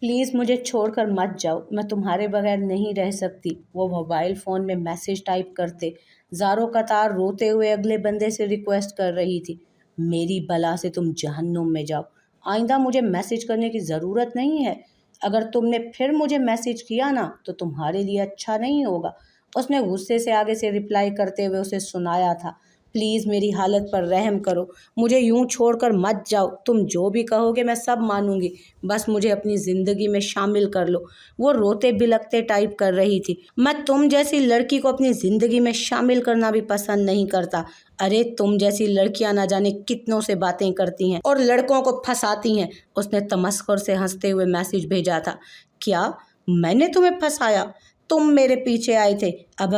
Please मुझे छोड़ कर मत जाओ, मैं तुम्हारे बगैर नहीं रह सकती। वो मोबाइल फ़ोन में मैसेज टाइप करते ज़ारो कतार रोते हुए अगले बंदे से रिक्वेस्ट कर रही थी, मेरी बला से तुम जहन्नुम में जाओ। आइंदा मुझे मैसेज करने की ज़रूरत नहीं है। अगर तुमने फिर मुझे मैसेज किया ना तो तुम्हारे लिए अच्छा नहीं होगा। उसने गुस्से से आगे से रिप्लाई करते हुए उसे सुनाया था, प्लीज़ मेरी हालत पर रहम करो, मुझे यूं छोड़कर मत जाओ, तुम जो भी कहोगे मैं सब मानूंगी, बस मुझे अपनी ज़िंदगी में शामिल कर लो। वो रोते बिलखते टाइप कर रही थी, मैं तुम जैसी लड़की को अपनी ज़िंदगी में शामिल करना भी पसंद नहीं करता। अरे तुम जैसी लड़कियां ना जाने कितनों से बातें करती हैं और लड़कों को फंसाती हैं। उसने तमस्खुर से हंसते हुए मैसेज भेजा था, क्या मैंने तुम्हें फंसाया? तुम मेरे पीछे आए थे। अब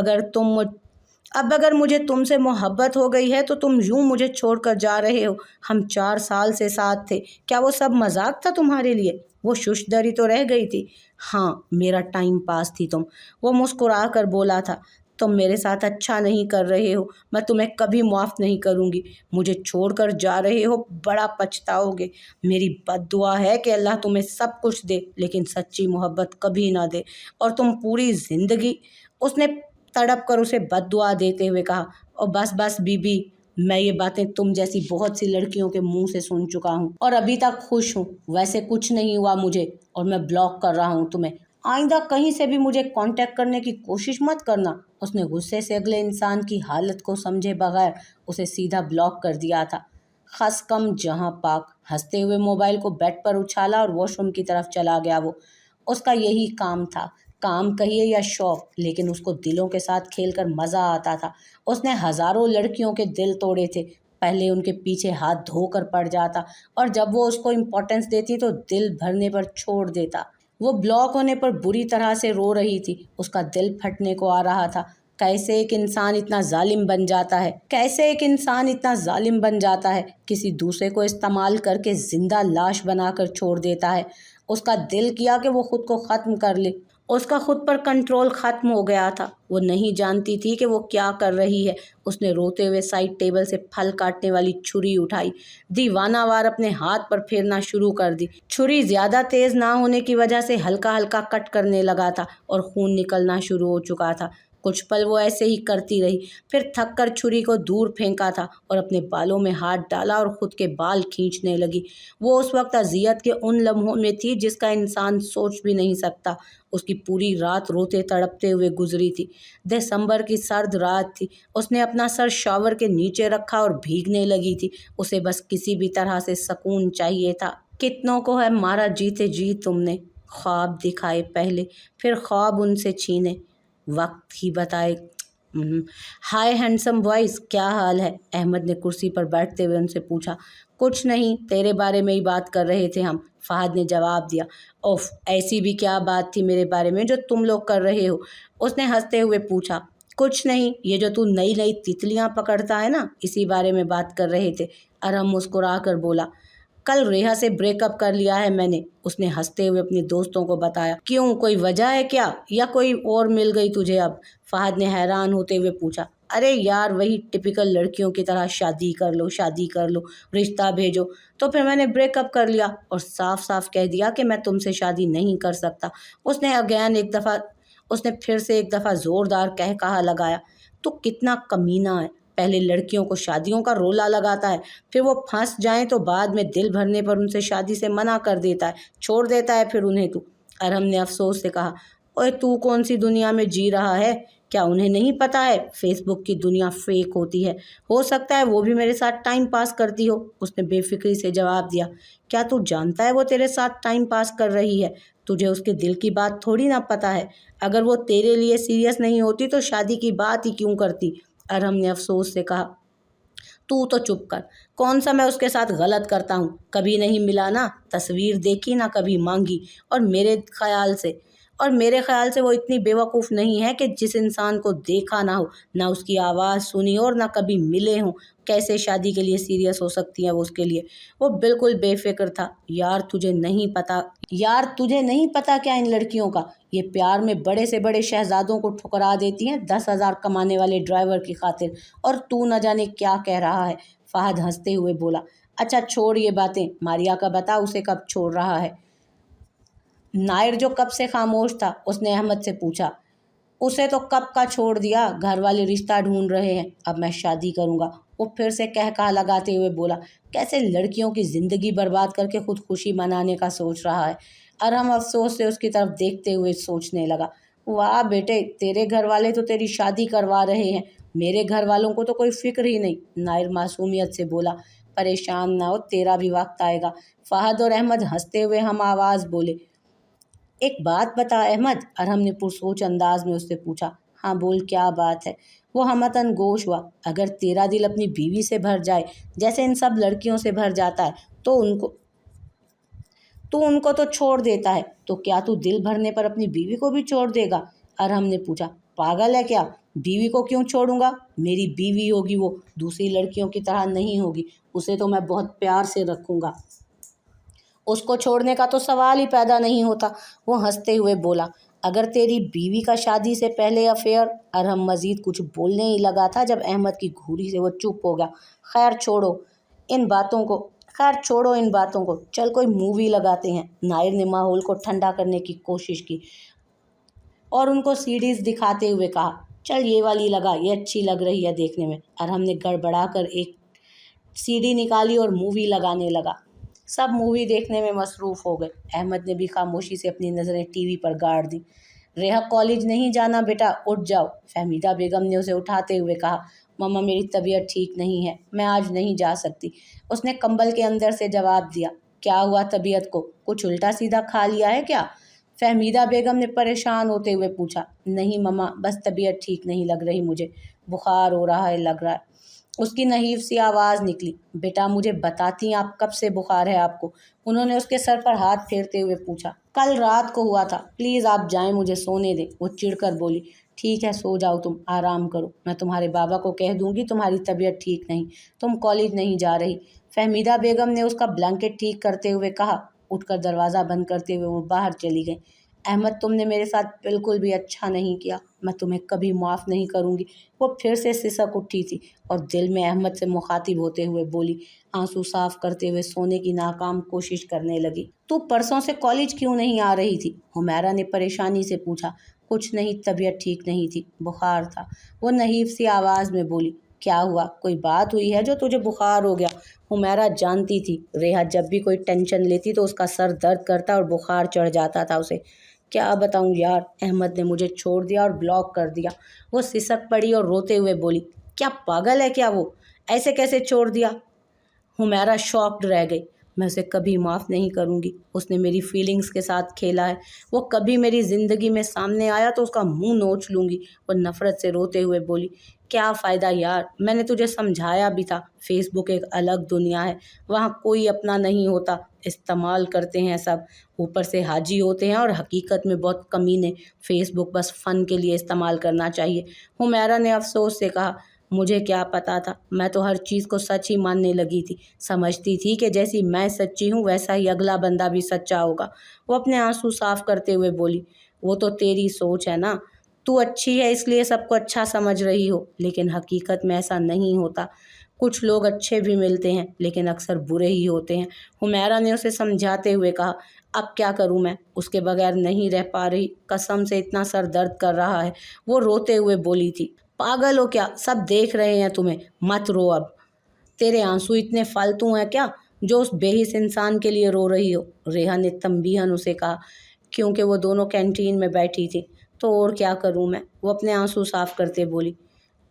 अगर मुझे तुमसे मोहब्बत हो गई है तो तुम यूं मुझे छोड़कर जा रहे हो। हम 4 साल से साथ थे, क्या वो सब मजाक था तुम्हारे लिए? वो शुशदरी तो रह गई थी। हाँ, मेरा टाइम पास थी तुम। वो मुस्कुरा कर बोला था, तुम मेरे साथ अच्छा नहीं कर रहे हो, मैं तुम्हें कभी माफ़ नहीं करूँगी। मुझे छोड़कर जा रहे हो, बड़ा पछताओगे। मेरी बद्दुआ है कि अल्लाह तुम्हें सब कुछ दे लेकिन सच्ची मोहब्बत कभी ना दे, और तुम पूरी ज़िंदगी। उसने तड़प कर उसे बद्दुआ देते हुए कहा, और बस बस बीबी, मैं ये बातें तुम जैसी बहुत सी लड़कियों के मुंह से सुन चुका हूँ और अभी तक खुश हूँ। वैसे कुछ नहीं हुआ मुझे और मैं ब्लॉक कर रहा हूँ तुम्हें। आइंदा कहीं से भी मुझे कांटेक्ट करने की कोशिश मत करना। उसने गुस्से से अगले इंसान की हालत को समझे बगैर उसे सीधा ब्लॉक कर दिया था। खस कम जहाँ पाक। हंसते हुए मोबाइल को बेड पर उछाला और वॉशरूम की तरफ चला गया। वो उसका यही काम था, काम कहिए या शौक, लेकिन उसको दिलों के साथ खेलकर मज़ा आता था। उसने हज़ारों लड़कियों के दिल तोड़े थे। पहले उनके पीछे हाथ धोकर पड़ जाता और जब वो उसको इम्पोर्टेंस देती तो दिल भरने पर छोड़ देता। वो ब्लॉक होने पर बुरी तरह से रो रही थी, उसका दिल फटने को आ रहा था। कैसे एक इंसान इतना जालिम बन जाता है, कैसे एक इंसान इतना जालिम बन जाता है, किसी दूसरे को इस्तेमाल करके जिंदा लाश बनाकर छोड़ देता है। उसका दिल किया कि वो खुद को ख़त्म कर ले। उसका खुद पर कंट्रोल ख़त्म हो गया था। वो नहीं जानती थी कि वो क्या कर रही है। उसने रोते हुए साइड टेबल से फल काटने वाली छुरी उठाई, दीवानावार अपने हाथ पर फेरना शुरू कर दी। छुरी ज़्यादा तेज़ ना होने की वजह से हल्का हल्का कट करने लगा था और खून निकलना शुरू हो चुका था। कुछ पल वो ऐसे ही करती रही, फिर थक कर छुरी को दूर फेंका था और अपने बालों में हाथ डाला और खुद के बाल खींचने लगी। वो उस वक्त अजियत के उन लम्हों में थी जिसका इंसान सोच भी नहीं सकता। उसकी पूरी रात रोते तड़पते हुए गुजरी थी। दिसंबर की सर्द रात थी। उसने अपना सर शॉवर के नीचे रखा और भीगने लगी थी। उसे बस किसी भी तरह से सुकून चाहिए था। कितनों को है मारा जीते जी तुमने, ख्वाब दिखाए पहले, फिर ख्वाब उनसे छीने, वक्त ही बताए। हाय हैंडसम बॉयज, क्या हाल है? अहमद ने कुर्सी पर बैठते हुए उनसे पूछा। कुछ नहीं, तेरे बारे में ही बात कर रहे थे हम, फहद ने जवाब दिया। ओफ, ऐसी भी क्या बात थी मेरे बारे में जो तुम लोग कर रहे हो? उसने हंसते हुए पूछा। कुछ नहीं, ये जो तू नई नई तितलियां पकड़ता है ना, इसी बारे में बात कर रहे थे। अरहम मुस्कुरा कर बोला, कल रेहा से ब्रेकअप कर लिया है मैंने, उसने हंसते हुए अपने दोस्तों को बताया। क्यों, कोई वजह है क्या, या कोई और मिल गई तुझे अब? फहद ने हैरान होते हुए पूछा। अरे यार, वही टिपिकल लड़कियों की तरह शादी कर लो, शादी कर लो, रिश्ता भेजो। तो फिर मैंने ब्रेकअप कर लिया और साफ साफ कह दिया कि मैं तुमसे शादी नहीं कर सकता। उसने फिर से एक दफ़ा ज़ोरदार कह कहा लगाया। तो कितना कमीना है, पहले लड़कियों को शादियों का रोला लगाता है, फिर वो फंस जाएं तो बाद में दिल भरने पर उनसे शादी से मना कर देता है, छोड़ देता है फिर उन्हें तू। अरहम ने अफसोस से कहा, ओए तू कौन सी दुनिया में जी रहा है? क्या उन्हें नहीं पता है फेसबुक की दुनिया फेक होती है? हो सकता है वो भी मेरे साथ टाइम पास करती हो, उसने बेफिक्री से जवाब दिया। क्या तू जानता है वो तेरे साथ टाइम पास कर रही है? तुझे उसके दिल की बात थोड़ी ना पता है। अगर वो तेरे लिए सीरियस नहीं होती तो शादी की बात ही क्यों करती? अरहम ने अफसोस से कहा। तू तो चुप कर, कौन सा मैं उसके साथ गलत करता हूँ? कभी नहीं मिला ना, तस्वीर देखी ना कभी मांगी, और मेरे ख्याल से वो इतनी बेवकूफ़ नहीं है कि जिस इंसान को देखा ना हो, ना उसकी आवाज़ सुनी हो और ना कभी मिले हों, कैसे शादी के लिए सीरियस हो सकती है वो उसके लिए? वो बिल्कुल बेफिक्र था। यार तुझे नहीं पता क्या इन लड़कियों का? ये प्यार में बड़े से बड़े शहजादों को ठुकरा देती हैं 10,000 कमाने वाले ड्राइवर की खातिर, और तू न जाने क्या कह रहा है। फहद हंसते हुए बोला, अच्छा छोड़ ये बातें, मारिया का बता उसे कब छोड़ रहा है? नायर जो कब से खामोश था उसने अहमद से पूछा। उसे तो कब का छोड़ दिया, घर वाले रिश्ता ढूंढ रहे हैं, अब मैं शादी करूंगा। वो फिर से कह कहा लगाते हुए बोला। कैसे लड़कियों की ज़िंदगी बर्बाद करके खुदकुशी मनाने का सोच रहा है। अरहम अफसोस से उसकी तरफ देखते हुए सोचने लगा। वाह बेटे, तेरे घर वाले तो तेरी शादी करवा रहे हैं, मेरे घर वालों को तो कोई फिक्र ही नहीं। नायर मासूमियत से बोला। परेशान ना हो, तेरा भी वक्त आएगा। फहद और अहमद हंसते हुए हम आवाज़ बोले। एक बात बता अहमद, अरहम ने पुरसोच अंदाज में उससे पूछा। हाँ बोल, क्या बात है। वो हमतन गोश हुआ। अगर तेरा दिल अपनी बीवी से भर जाए जैसे इन सब लड़कियों से भर जाता है तो उनको तो छोड़ देता है, तो क्या तू दिल भरने पर अपनी बीवी को भी छोड़ देगा? अरहम ने पूछा। पागल है क्या, बीवी को क्यों छोड़ूंगा? मेरी बीवी होगी, वो दूसरी लड़कियों की तरह नहीं होगी, उसे तो मैं बहुत प्यार से रखूंगा। उसको छोड़ने का तो सवाल ही पैदा नहीं होता। वो हंसते हुए बोला। अगर तेरी बीवी का शादी से पहले अफेयर। अरहम मजीद कुछ बोलने ही लगा था जब अहमद की घूरी से वो चुप हो गया। खैर छोड़ो इन बातों को, चल कोई मूवी लगाते हैं। नायर ने माहौल को ठंडा करने की कोशिश की और उनको सीरीज दिखाते हुए कहा। चल ये वाली लगा, ये अच्छी लग रही है देखने में। अरहम ने गड़बड़ा कर एक सीडी निकाली और मूवी लगाने लगा। सब मूवी देखने में मसरूफ़ हो गए। अहमद ने भी खामोशी से अपनी नज़रें टीवी पर गाड़ दी। रेहा कॉलेज नहीं जाना बेटा, उठ जाओ। फहमीदा बेगम ने उसे उठाते हुए कहा। मम्मा मेरी तबीयत ठीक नहीं है, मैं आज नहीं जा सकती। उसने कंबल के अंदर से जवाब दिया। क्या हुआ तबीयत को, कुछ उल्टा सीधा खा लिया है क्या? फहमीदा बेगम ने परेशान होते हुए पूछा। नहीं मम्मा, बस तबीयत ठीक नहीं लग रही मुझे, बुखार हो रहा है लग रहा है। उसकी नहीफ सी आवाज़ निकली। बेटा मुझे बताती आप कब से बुखार है आपको? उन्होंने उसके सर पर हाथ फेरते हुए पूछा। कल रात को हुआ था, प्लीज़ आप जाएं, मुझे सोने दें। वो चिढ़कर बोली। ठीक है सो जाओ, तुम आराम करो, मैं तुम्हारे बाबा को कह दूंगी तुम्हारी तबीयत ठीक नहीं, तुम कॉलेज नहीं जा रही। फहमीदा बेगम ने उसका ब्लैंकेट ठीक करते हुए कहा। उठकर दरवाज़ा बंद करते हुए वो बाहर चली गई। अहमद तुमने मेरे साथ बिल्कुल भी अच्छा नहीं किया, मैं तुम्हें कभी माफ़ नहीं करूँगी। वो फिर से सिसक उठी थी और दिल में अहमद से मुखातिब होते हुए बोली, आंसू साफ करते हुए सोने की नाकाम कोशिश करने लगी। तू परसों से कॉलेज क्यों नहीं आ रही थी? हुमैरा ने परेशानी से पूछा। कुछ नहीं, तबीयत ठीक नहीं थी, बुखार था। वो नहीफ सी आवाज़ में बोली। क्या हुआ, कोई बात हुई है जो तुझे बुखार हो गया? हुमैरा जानती थी रेहा जब भी कोई टेंशन लेती तो उसका सर दर्द करता और बुखार चढ़ जाता था उसे। क्या बताऊं यार, अहमद ने मुझे छोड़ दिया और ब्लॉक कर दिया। वो सिसक पड़ी और रोते हुए बोली। क्या पागल है क्या वो, ऐसे कैसे छोड़ दिया? हुमैरा शॉक्ड रह गई। मैं उसे कभी माफ़ नहीं करूँगी, उसने मेरी फीलिंग्स के साथ खेला है। वो कभी मेरी ज़िंदगी में सामने आया तो उसका मुंह नोच लूँगी। वो नफ़रत से रोते हुए बोली। क्या फ़ायदा यार, मैंने तुझे समझाया भी था, फेसबुक एक अलग दुनिया है, वहाँ कोई अपना नहीं होता, इस्तेमाल करते हैं सब, ऊपर से हाजी होते हैं और हकीकत में बहुत कमीने। फेसबुक बस फ़न के लिए इस्तेमाल करना चाहिए। हुमैरा ने अफसोस से कहा। मुझे क्या पता था, मैं तो हर चीज़ को सच ही मानने लगी थी, समझती थी कि जैसी मैं सच्ची हूँ वैसा ही अगला बंदा भी सच्चा होगा। वो अपने आंसू साफ करते हुए बोली। वो तो तेरी सोच है ना, तू अच्छी है इसलिए सबको अच्छा समझ रही हो, लेकिन हकीकत में ऐसा नहीं होता। कुछ लोग अच्छे भी मिलते हैं लेकिन अक्सर बुरे ही होते हैं। हुमैरा ने उसे समझाते हुए कहा। अब क्या करूं मैं, उसके बगैर नहीं रह पा रही, कसम से इतना सर दर्द कर रहा है। वो रोते हुए बोली थी। पागल हो क्या, सब देख रहे हैं तुम्हें, मत रो अब। तेरे आंसू इतने फालतू हैं क्या जो उस बेहिस इंसान के लिए रो रही हो? रेहा ने तंबीहन उसे कहा। क्योंकि वो दोनों कैंटीन में बैठी थी, तो और क्या करूं मैं? वो अपने आंसू साफ करते बोली।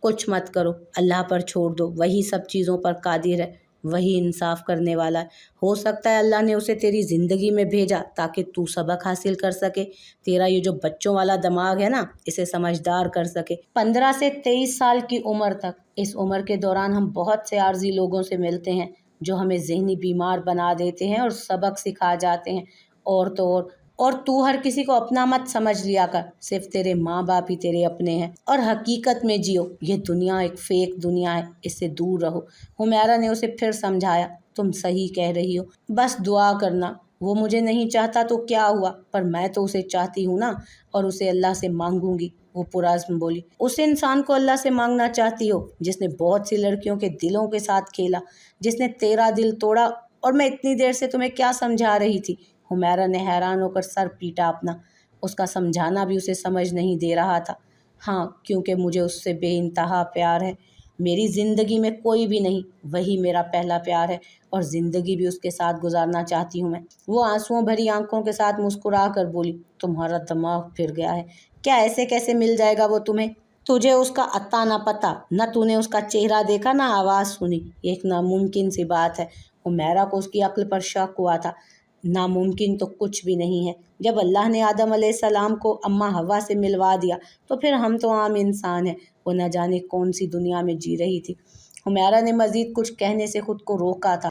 कुछ मत करो, अल्लाह पर छोड़ दो, वही सब चीज़ों पर कादिर है, वही इंसाफ करने वाला है। हो सकता है अल्लाह ने उसे तेरी ज़िंदगी में भेजा ताकि तू सबक हासिल कर सके, तेरा ये जो बच्चों वाला दिमाग है ना, इसे समझदार कर सके। 15 से 23 साल की उम्र तक, इस उम्र के दौरान हम बहुत से आर्जी लोगों से मिलते हैं जो हमें ज़हनी बीमार बना देते हैं और सबक सिखा जाते हैं। और तो और तू हर किसी को अपना मत समझ लिया कर, सिर्फ तेरे माँ बाप ही तेरे अपने हैं, और हकीकत में जियो। ये दुनिया एक फेक दुनिया है, इससे दूर रहो। हुमैरा ने उसे फिर समझाया। तुम सही कह रही हो, बस दुआ करना। वो मुझे नहीं चाहता तो क्या हुआ, पर मैं तो उसे चाहती हूँ ना, और उसे अल्लाह से मांगूंगी। वो पुरज़्म बोली। उस इंसान को अल्लाह से मांगना चाहती हो जिसने बहुत सी लड़कियों के दिलों के साथ खेला, जिसने तेरा दिल तोड़ा? और मैं इतनी देर से तुम्हें क्या समझा रही थी? हुमैरा ने हैरान होकर सर पीटा अपना। उसका समझाना भी उसे समझ नहीं दे रहा था। हाँ, क्योंकि मुझे उससे बेइंतहा प्यार है। मेरी ज़िंदगी में कोई भी नहीं, वही मेरा पहला प्यार है और ज़िंदगी भी उसके साथ गुजारना चाहती हूँ मैं। वो आंसुओं भरी आंखों के साथ मुस्कुरा कर बोली, तुम्हारा दिमाग फिर गया है। क्या ऐसे कैसे मिल जाएगा वो तुम्हें? तुझे उसका अत्ता ना पता, न तूने उसका चेहरा देखा ना आवाज़ सुनी। ये एक नामुमकिन सी बात है। हुमैरा को उसकी अक्ल पर शक हुआ था। नामुमकिन तो कुछ भी नहीं है। जब अल्लाह ने आदम अलैहिस्सलाम को अम्मा हवा से मिलवा दिया तो फिर हम तो आम इंसान हैं। वो न जाने कौन सी दुनिया में जी रही थी। हुमैरा ने मज़ीद कुछ कहने से खुद को रोका था।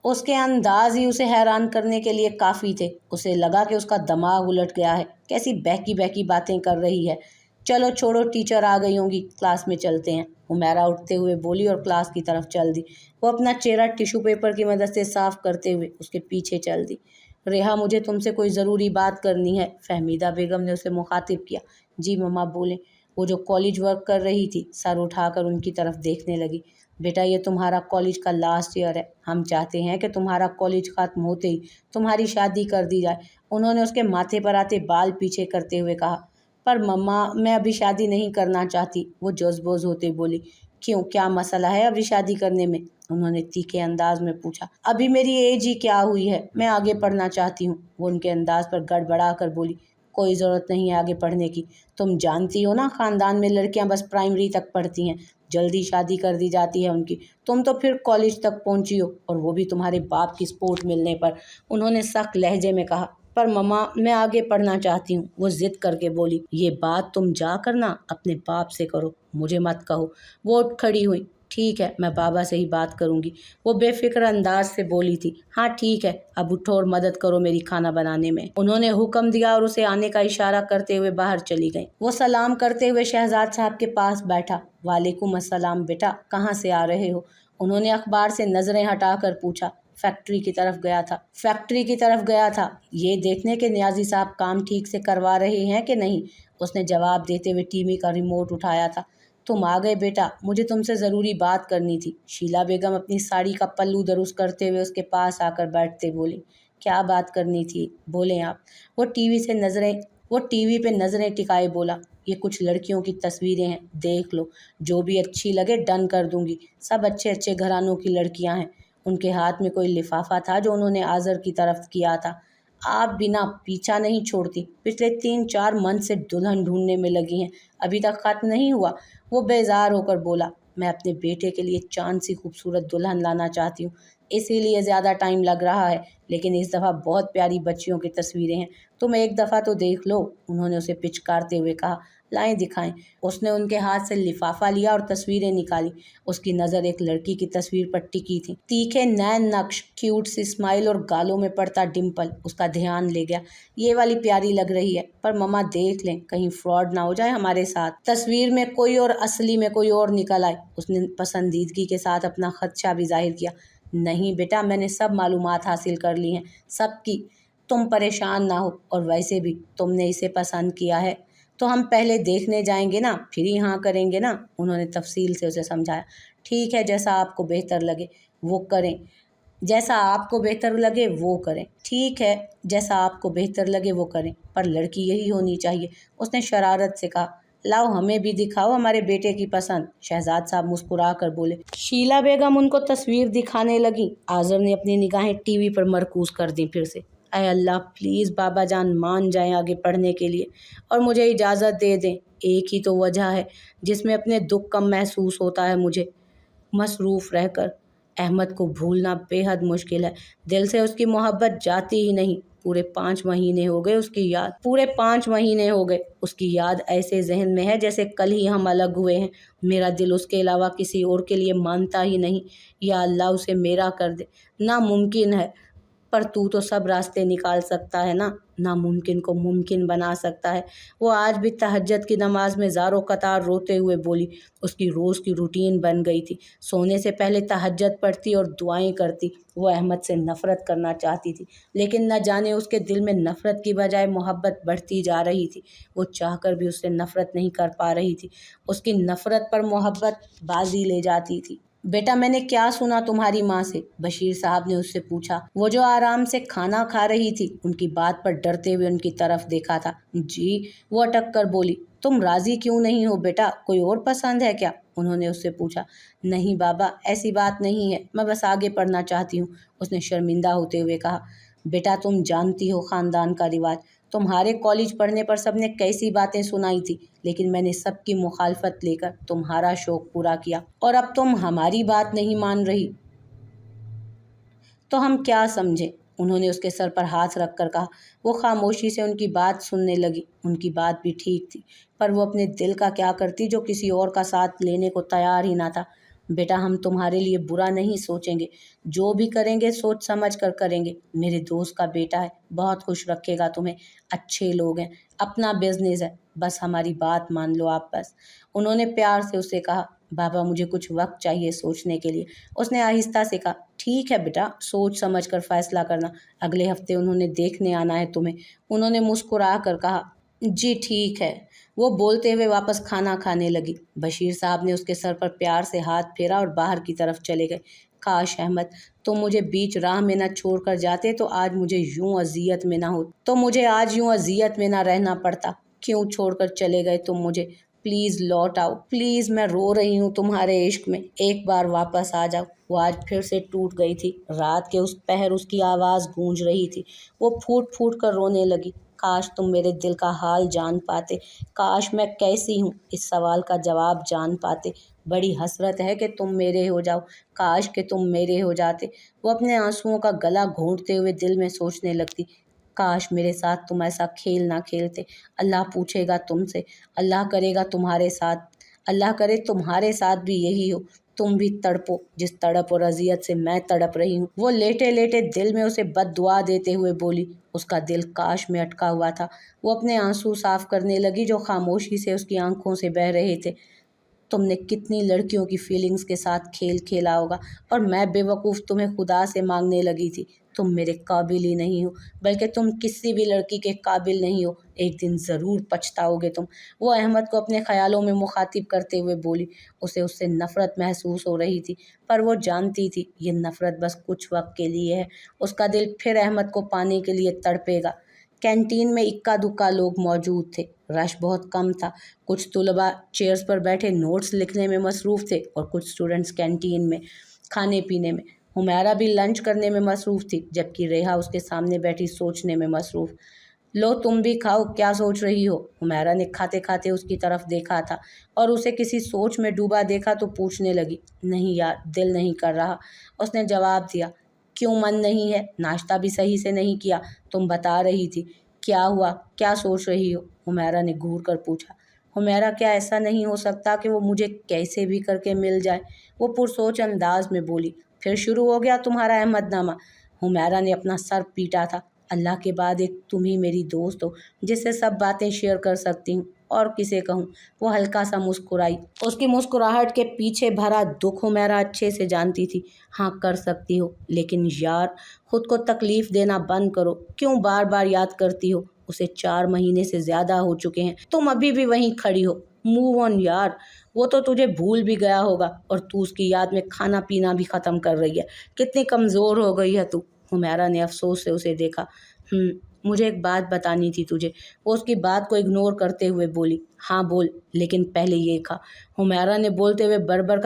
उसके अंदाज ही उसे हैरान करने के लिए काफ़ी थे। उसे लगा कि उसका दिमाग उलट गया है। कैसी बहकी बहकी बातें कर रही है। चलो छोड़ो, टीचर आ गई होंगी, क्लास में चलते हैं। हुमैरा उठते हुए बोली और क्लास की तरफ चल दी। वो अपना चेहरा टिश्यू पेपर की मदद से साफ करते हुए उसके पीछे चल दी। रेहा, मुझे तुमसे कोई ज़रूरी बात करनी है, फहमीदा बेगम ने उसे मुखातिब किया। जी मम्मा, बोलें। वो जो कॉलेज वर्क कर रही थी सर उठाकर उनकी तरफ देखने लगी। बेटा, ये तुम्हारा कॉलेज का लास्ट ईयर है। हम चाहते हैं कि तुम्हारा कॉलेज ख़त्म होते ही तुम्हारी शादी कर दी जाए। उन्होंने उसके माथे पर आते बाल पीछे करते हुए कहा। पर मम्मा, मैं अभी शादी नहीं करना चाहती, वो जोश-बोश होते बोली। क्यों, क्या मसला है अभी शादी करने में? उन्होंने तीखे अंदाज में पूछा। अभी मेरी एज ही क्या हुई है, मैं आगे पढ़ना चाहती हूँ, वो उनके अंदाज पर गड़बड़ा कर बोली। कोई ज़रूरत नहीं है आगे पढ़ने की। तुम जानती हो ना, ख़ानदान में लड़कियां बस प्राइमरी तक पढ़ती हैं, जल्दी शादी कर दी जाती है उनकी। तुम तो फिर कॉलेज तक पहुंची हो, और वो भी तुम्हारे बाप की सपोर्ट मिलने पर, उन्होंने सख्त लहजे में कहा। पर मम्मा, मैं आगे पढ़ना चाहती हूँ, वो ज़िद करके बोली। ये बात तुम जा करना अपने बाप से करो, मुझे मत कहो। वो उठ खड़ी हुई। ठीक है, मैं बाबा से ही बात करूंगी, वो बेफिक्र अंदाज से बोली थी। हाँ ठीक है, अब उठो और मदद करो मेरी खाना बनाने में। उन्होंने हुक्म दिया और उसे आने का इशारा करते हुए बाहर चली गई। वो सलाम करते हुए शहजाद साहब के पास बैठा। वालेकुम अस्सलाम बेटा, कहाँ से आ रहे हो? उन्होंने अखबार से नजरें हटाकर पूछा। फैक्ट्री की तरफ गया था। फैक्ट्री की तरफ गया था, ये देखने के नियाजी साहब काम ठीक से करवा रहे हैं कि नहीं, उसने जवाब देते हुए टीवी का रिमोट उठाया था। तुम आ गए बेटा, मुझे तुमसे ज़रूरी बात करनी थी। शीला बेगम अपनी साड़ी का पल्लू दुरुस्त करते हुए उसके पास आकर बैठते बोली। क्या बात करनी थी, बोलें आप। वो टीवी पे नज़रें टिकाए बोला। ये कुछ लड़कियों की तस्वीरें हैं, देख लो, जो भी अच्छी लगे डन कर दूंगी। सब अच्छे अच्छे घरानों की लड़कियां हैं। उनके हाथ में कोई लिफाफा था जो उन्होंने आज़र की तरफ किया था। आप बिना पीछा नहीं छोड़ती, पिछले 3-4 मंथ से दुल्हन ढूंढने में लगी हैं, अभी तक खत्म नहीं हुआ। वो बेजार होकर बोला। मैं अपने बेटे के लिए चांद सी खूबसूरत दुल्हन लाना चाहती हूँ, इसीलिए ज़्यादा टाइम लग रहा है। लेकिन इस दफ़ा बहुत प्यारी बच्चियों की तस्वीरें हैं, तुम एक दफ़ा तो देख लो, उन्होंने उसे पिचकारते हुए कहा। लाएं दिखाएं। उसने उनके हाथ से लिफाफा लिया और तस्वीरें निकाली। उसकी नज़र एक लड़की की तस्वीर पर टिकी थी। तीखे नैन नक्श, क्यूट सी स्माइल और गालों में पड़ता डिम्पल उसका ध्यान ले गया। ये वाली प्यारी लग रही है, पर मम्मा देख लें, कहीं फ्रॉड ना हो जाए हमारे साथ, तस्वीर में कोई और असली में कोई और निकल आए। उसने पसंदीदगी के साथ अपना खदशा भी जाहिर किया। नहीं बेटा, मैंने सब मालूमात हासिल कर ली हैं, सबकी। तुम परेशान ना हो, और वैसे भी तुमने इसे पसंद किया है तो हम पहले देखने जाएंगे ना, फिर ही हाँ करेंगे ना, उन्होंने तफसील से उसे समझाया। ठीक है, जैसा आपको बेहतर लगे वो करें, जैसा आपको बेहतर लगे वो करें। ठीक है, जैसा आपको बेहतर लगे वो करें, पर लड़की यही होनी चाहिए, उसने शरारत से कहा। लाओ हमें भी दिखाओ हमारे बेटे की पसंद, शहजाद साहब मुस्कुरा कर बोले। शीला बेगम उनको तस्वीर दिखाने लगी। आज़र ने अपनी निगाहें टीवी पर मरकूज कर दी फिर से। अय अल्लाह, प्लीज़ बाबा जान मान जाएं आगे पढ़ने के लिए और मुझे इजाज़त दे दें। एक ही तो वजह है जिसमें अपने दुख कम महसूस होता है मुझे, मसरूफ़ रहकर। अहमद को भूलना बेहद मुश्किल है, दिल से उसकी मोहब्बत जाती ही नहीं। पूरे 5 महीने हो गए उसकी याद ऐसे जहन में है जैसे कल ही हम अलग हुए हैं। मेरा दिल उसके अलावा किसी और के लिए मानता ही नहीं। या अल्लाह, उसे मेरा कर दे। नामुमकिन है, पर तू तो सब रास्ते निकाल सकता है ना, नामुमकिन को मुमकिन बना सकता है। वो आज भी तहज्जुद की नमाज में ज़ारो कतार रोते हुए बोली। उसकी रोज़ की रूटीन बन गई थी। सोने से पहले तहज्जुद पढ़ती और दुआएं करती। वो अहमद से नफ़रत करना चाहती थी, लेकिन न जाने उसके दिल में नफ़रत की बजाय मोहब्बत बढ़ती जा रही थी। वो चाहकर भी उससे नफ़रत नहीं कर पा रही थी। उसकी नफ़रत पर मोहब्बत बाजी ले जाती थी। बेटा मैंने क्या सुना तुम्हारी माँ से? बशीर साहब ने उससे पूछा। वो जो आराम से खाना खा रही थी, उनकी बात पर डरते हुए उनकी तरफ देखा था। जी, वो अटक कर बोली। तुम राजी क्यों नहीं हो बेटा? कोई और पसंद है क्या? उन्होंने उससे पूछा। नहीं बाबा, ऐसी बात नहीं है, मैं बस आगे पढ़ना चाहती हूँ, उसने शर्मिंदा होते हुए कहा। बेटा तुम जानती हो खानदान का रिवाज, तुम्हारे कॉलेज पढ़ने पर सबने कैसी बातें सुनाई थी, लेकिन मैंने सबकी मुखालफत लेकर तुम्हारा शौक पूरा किया, और अब तुम हमारी बात नहीं मान रही तो हम क्या समझें? उन्होंने उसके सर पर हाथ रख कर कहा। वो खामोशी से उनकी बात सुनने लगी। उनकी बात भी ठीक थी, पर वो अपने दिल का क्या करती जो किसी और का साथ लेने को तैयार ही ना था। बेटा हम तुम्हारे लिए बुरा नहीं सोचेंगे, जो भी करेंगे सोच समझ कर करेंगे। मेरे दोस्त का बेटा है, बहुत खुश रखेगा तुम्हें, अच्छे लोग हैं, अपना बिजनेस है, बस हमारी बात मान लो आप बस। उन्होंने प्यार से उसे कहा। बाबा मुझे कुछ वक्त चाहिए सोचने के लिए, उसने आहिस्ता से कहा। ठीक है बेटा, सोच समझ कर फैसला करना, अगले हफ्ते उन्होंने देखने आना है तुम्हें, उन्होंने मुस्कुरा कर कहा। जी ठीक है, वो बोलते हुए वापस खाना खाने लगी। बशीर साहब ने उसके सर पर प्यार से हाथ फेरा और बाहर की तरफ चले गए। काश अहमद तुम मुझे बीच राह में न छोड़ कर जाते तो आज मुझे यूं अजियत में ना हो, तो मुझे आज यूं अजियत में ना रहना पड़ता। क्यों छोड़कर चले गए तुम मुझे? प्लीज़ लौट आओ, प्लीज़, मैं रो रही हूँ तुम्हारे इश्क में, एक बार वापस आ जाओ। वो आज फिर से टूट गई थी। रात के उस पहर उसकी आवाज़ गूंज रही थी। वो फूट फूट कर रोने लगी। काश तुम मेरे दिल का हाल जान पाते, काश मैं कैसी हूँ इस सवाल का जवाब जान पाते। बड़ी हसरत है कि तुम मेरे हो जाओ, काश कि तुम मेरे हो जाते। वो अपने आंसुओं का गला घोंटते हुए दिल में सोचने लगती। काश मेरे साथ तुम ऐसा खेल ना खेलते। अल्लाह पूछेगा तुमसे, अल्लाह करेगा तुम्हारे साथ, अल्लाह करे तुम्हारे साथ भी यही हो, तुम भी तड़पो जिस तड़प और अजियत से मैं तड़प रही हूँ। वो लेटे लेटे दिल में उसे बद्दुआ देते हुए बोली। उसका दिल काश में अटका हुआ था। वो अपने आंसू साफ करने लगी जो खामोशी से उसकी आंखों से बह रहे थे। तुमने कितनी लड़कियों की फीलिंग्स के साथ खेल खेला होगा, और मैं बेवकूफ़ तुम्हें खुदा से मांगने लगी थी। तुम मेरे काबिल ही नहीं हो, बल्कि तुम किसी भी लड़की के काबिल नहीं हो, एक दिन ज़रूर पछताओगे तुम। वो अहमद को अपने ख्यालों में मुखातिब करते हुए बोली। उसे उससे नफ़रत महसूस हो रही थी, पर वो जानती थी ये नफ़रत बस कुछ वक्त के लिए है। उसका दिल फिर अहमद को पाने के लिए तड़पेगा। कैंटीन में इक्का दुक्का लोग मौजूद थे, रश बहुत कम था। कुछ तुलबा चेयर्स पर बैठे नोट्स लिखने में मसरूफ़ थे और कुछ स्टूडेंट्स कैंटीन में खाने पीने में। हुमैरा भी लंच करने में मसरूफ़ थी, जबकि रेहा उसके सामने बैठी सोचने में मसरूफ़। लो तुम भी खाओ, क्या सोच रही हो? हुमैरा ने खाते खाते उसकी तरफ देखा था और उसे किसी सोच में डूबा देखा तो पूछने लगी। नहीं यार, दिल नहीं कर रहा, उसने जवाब दिया। क्यों मन नहीं है? नाश्ता भी सही से नहीं किया, तुम बता रही थी। क्या हुआ, क्या सोच रही हो? हुमैरा ने घूर कर पूछा। हुमैरा क्या ऐसा नहीं हो सकता कि वो मुझे कैसे भी करके मिल जाए? वो पुरसोच अंदाज में बोली। फिर शुरू हो गया तुम्हारा अहमदनामा? हुमैरा ने अपना सर पीटा था। अल्लाह के बाद एक तुम ही मेरी दोस्त हो जिससे सब बातें शेयर कर सकती हूँ, और किसे कहूँ? वो हल्का सा मुस्कुराई। उसकी मुस्कुराहट के पीछे भरा दुख हुमैरा अच्छे से जानती थी। हाँ कर सकती हो, लेकिन यार खुद को तकलीफ़ देना बंद करो। क्यों बार बार याद करती हो? उसे 4 महीने से ज़्यादा हो चुके हैं, तुम अभी भी वहीं खड़ी हो। मूव ऑन यार, वो तो तुझे भूल भी गया होगा और तू उसकी याद में खाना पीना भी ख़त्म कर रही है। कितनी कमज़ोर हो गई है तू। हुमैरा ने अफसोस से उसे देखा। मुझे एक बात बतानी थी तुझे। वो उसकी बात को इग्नोर करते हुए बोली। हाँ बोल, लेकिन पहले ये खा। हुमैरा ने बोलते हुए बर्गर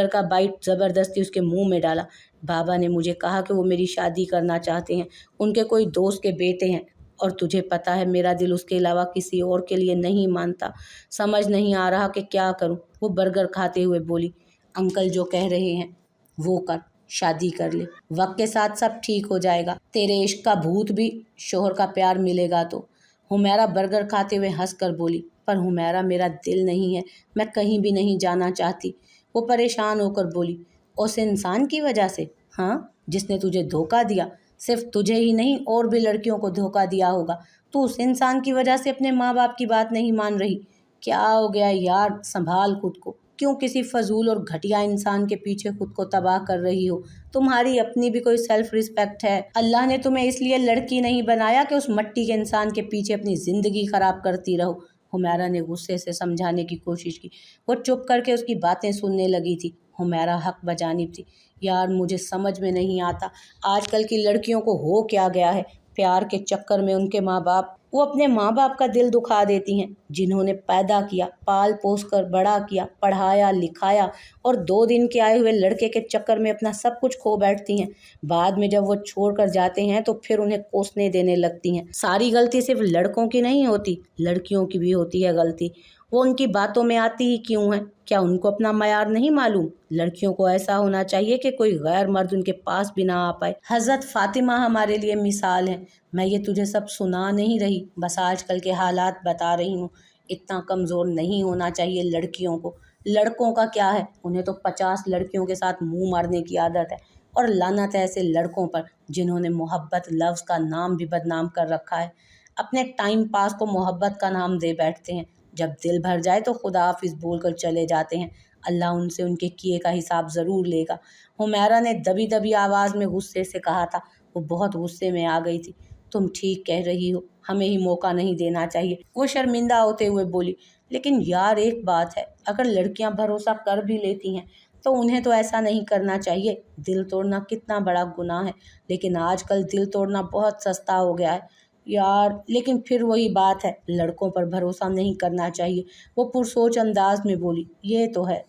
का बाइट ज़बरदस्ती उसके मुंह में डाला। बाबा ने मुझे कहा कि वो मेरी शादी करना चाहते हैं, उनके कोई दोस्त के बेटे हैं, और तुझे पता है मेरा दिल उसके अलावा किसी और के लिए नहीं मानता। समझ नहीं आ रहा कि क्या करूं। वो बर्गर खाते हुए बोली। अंकल जो कह रहे हैं वो कर, शादी कर ले, वक्त के साथ सब ठीक हो जाएगा, तेरे इश्क का भूत भी शोहर का प्यार मिलेगा तो। हुमैरा बर्गर खाते हुए हंस कर बोली। पर हुमैरा मेरा दिल नहीं है, मैं कहीं भी नहीं जाना चाहती। वो परेशान होकर बोली। उस इंसान की वजह से? हाँ, जिसने तुझे धोखा दिया। सिर्फ तुझे ही नहीं, और भी लड़कियों को धोखा दिया होगा। तू उस इंसान की वजह से अपने माँ बाप की बात नहीं मान रही? क्या हो गया यार, संभाल खुद को। क्यों किसी फजूल और घटिया इंसान के पीछे खुद को तबाह कर रही हो? तुम्हारी अपनी भी कोई सेल्फ रिस्पेक्ट है? अल्लाह ने तुम्हें इसलिए लड़की नहीं बनाया कि उस मट्टी के इंसान के पीछे अपनी ज़िंदगी ख़राब करती रहो। हुमैरा ने गुस्से से समझाने की कोशिश की। वो चुप करके उसकी बातें सुनने लगी थी। हुमैरा हक बजानिब थी। यार मुझे समझ में नहीं आता आजकल की लड़कियों को हो क्या गया है। प्यार के चक्कर में उनके माँ बाप वो अपने माँ बाप का दिल दुखा देती हैं, जिन्होंने पैदा किया, पाल पोस कर बड़ा किया, पढ़ाया लिखाया, और 2 दिन के आए हुए लड़के के चक्कर में अपना सब कुछ खो बैठती हैं। बाद में जब वो छोड़ कर जाते हैं तो फिर उन्हें कोसने देने लगती हैं। सारी गलती सिर्फ लड़कों की नहीं होती, लड़कियों की भी होती है गलती। वो उनकी बातों में आती ही क्यों है? क्या उनको अपना मयार नहीं मालूम? लड़कियों को ऐसा होना चाहिए कि कोई गैर मर्द उनके पास भी ना आ पाए। हज़रत फातिमा हमारे लिए मिसाल है। मैं ये तुझे सब सुना नहीं रही, बस आजकल के हालात बता रही हूँ। इतना कमज़ोर नहीं होना चाहिए लड़कियों को। लड़कों का क्या है, उन्हें तो 50 लड़कियों के साथ मुंह मारने की आदत है। और लानत है ऐसे लड़कों पर जिन्होंने मोहब्बत लफ्ज़ का नाम भी बदनाम कर रखा है। अपने टाइम पास को मोहब्बत का नाम दे बैठते हैं। जब दिल भर जाए तो खुदा हाफिज़ बोल कर चले जाते हैं। अल्लाह उनसे उनके किए का हिसाब ज़रूर लेगा। हुमैरा ने दबी दबी आवाज़ में गुस्से से कहा था। वो बहुत गुस्से में आ गई थी। तुम ठीक कह रही हो, हमें ही मौका नहीं देना चाहिए, वो शर्मिंदा होते हुए बोली। लेकिन यार एक बात है, अगर लड़कियां भरोसा कर भी लेती हैं तो उन्हें तो ऐसा नहीं करना चाहिए। दिल तोड़ना कितना बड़ा गुनाह है, लेकिन आजकल दिल तोड़ना बहुत सस्ता हो गया है यार। लेकिन फिर वही बात है, लड़कों पर भरोसा नहीं करना चाहिए, वो पुरसोच अंदाज में बोली। ये तो है।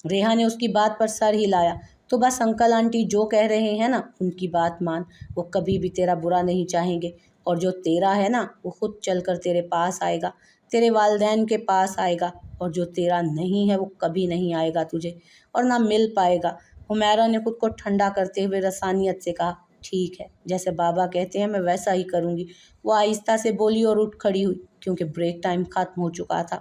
रेहा ने उसकी बात पर सर हिलाया। तो बस अंकल आंटी जो कह रहे हैं ना, उनकी बात मान। वो कभी भी तेरा बुरा नहीं चाहेंगे, और जो तेरा है ना वो खुद चल कर तेरे पास आएगा, तेरे वालिदैन के पास आएगा। और जो तेरा नहीं है वो कभी नहीं आएगा तुझे, और ना मिल पाएगा। हुमैरा ने खुद को ठंडा करते हुए रसानियत से कहा, ठीक है, जैसे बाबा कहते हैं मैं वैसा ही करूँगी। वो आहिस्ता से बोली और उठ खड़ी हुई, क्योंकि ब्रेक टाइम ख़त्म हो चुका था।